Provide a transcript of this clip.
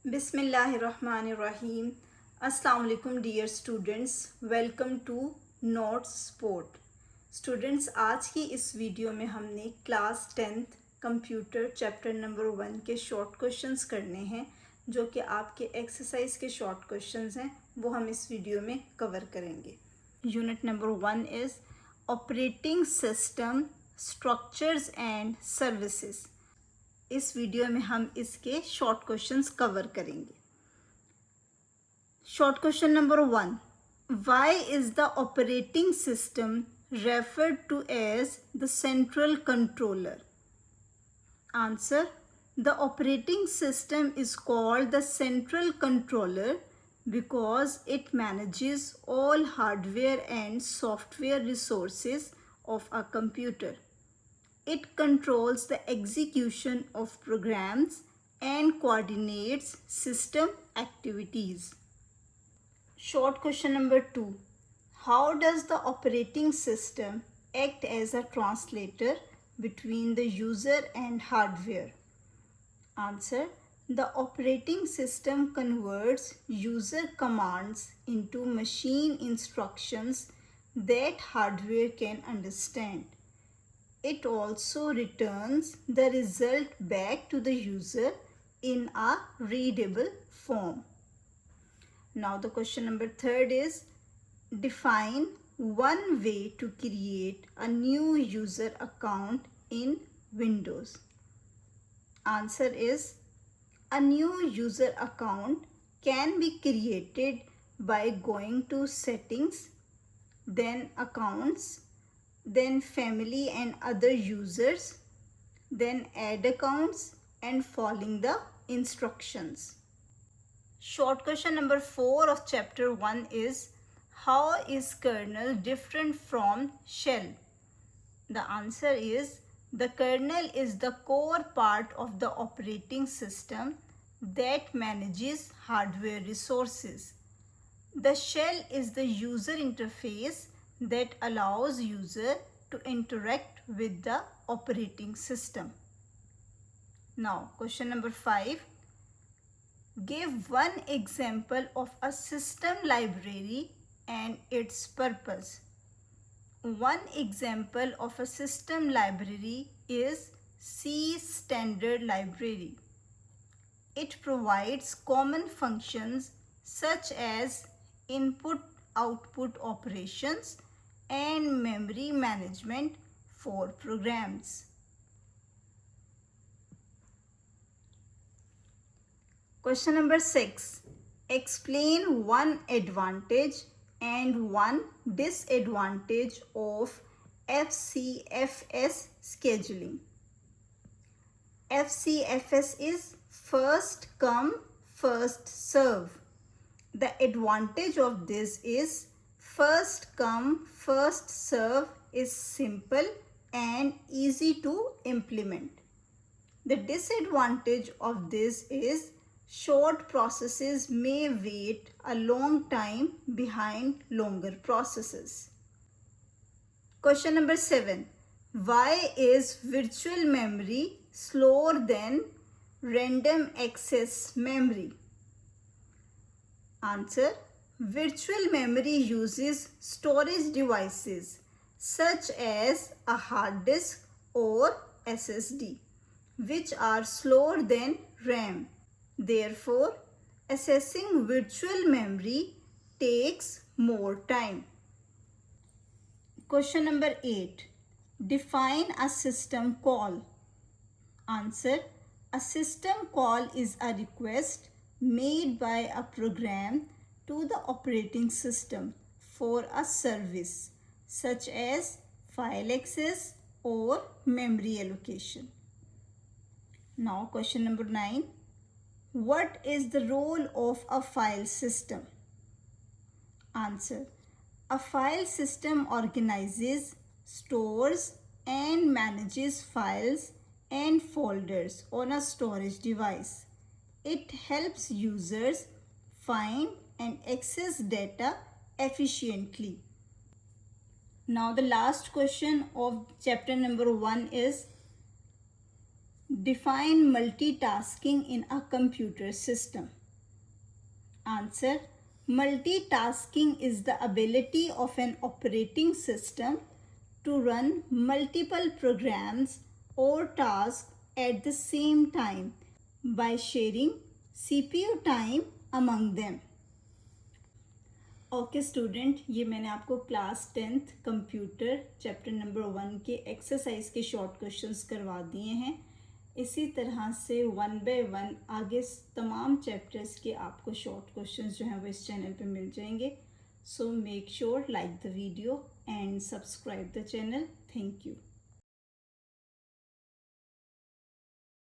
Bismillahirrahmanirrahim. Assalamu alaikum dear students. Welcome to Notes Sport. Students, आज की इस video में हमने class 10th computer chapter number 1 के शॉर्ट क्वेश्चंस करने हैं, जो कि आपके एक्सरसाइज के शॉर्ट क्वेश्चंस हैं। वो हम इस वीडियो में कवर करेंगे। Unit number 1 is operating system structures and services. इस वीडियो में हम इसके शॉर्ट क्वेश्चंस कवर करेंगे। Short question number 1, why is the operating system referred to as the central controller? Answer, the operating system is called the central controller because it manages all hardware and software resources of a computer. It controls the execution of programs and coordinates system activities. Short question number 2. How does the operating system act as a translator between the user and hardware? Answer, the operating system converts user commands into machine instructions that hardware can understand. It also returns the result back to the user in a readable form. Now the question number 3 is, define one way to create a new user account in Windows. Answer is, a new user account can be created by going to settings, then accounts, then family and other users, then add accounts and following the instructions. Short question number 4 of chapter 1 is, how is kernel different from shell? The answer is, the kernel is the core part of the operating system that manages hardware resources. The shell is the user interface that allows user to interact with the operating system. Now, question number 5. Give one example of a system library and its purpose. One example of a system library is C Standard Library. It provides common functions such as input-output operations and memory management for programs. Question number 6. Explain one advantage and one disadvantage of FCFS scheduling. FCFS is first come, first serve. The advantage of this is first come, first serve is simple and easy to implement. The disadvantage of this is short processes may wait a long time behind longer processes. Question number 7. Why is virtual memory slower than random access memory? Answer, virtual memory uses storage devices such as a hard disk or SSD, which are slower than RAM. Therefore, accessing virtual memory takes more time. Question number 8. Define a system call. Answer, a system call is a request made by a program to the operating system for a service such as file access or memory allocation. Now question number 9. What is the role of a file system? Answer, a file system organizes, stores and manages files and folders on a storage device. It helps users find and access data efficiently. Now the last question of chapter number 1 is, Define multitasking in a computer system. Answer. Multitasking is the ability of an operating system to run multiple programs or tasks at the same time by sharing CPU time among them. Okay student, ये मैंने आपको class 10th computer chapter number 1 के exercise के short questions करवा दिए हैं. इसी तरह से 1 बाय 1 आगे तमाम चैप्टर्स के आपको शॉर्ट क्वेश्चंस जो हैं वो इस चैनल पे मिल जाएंगे. So make sure like the video and subscribe the channel. Thank you.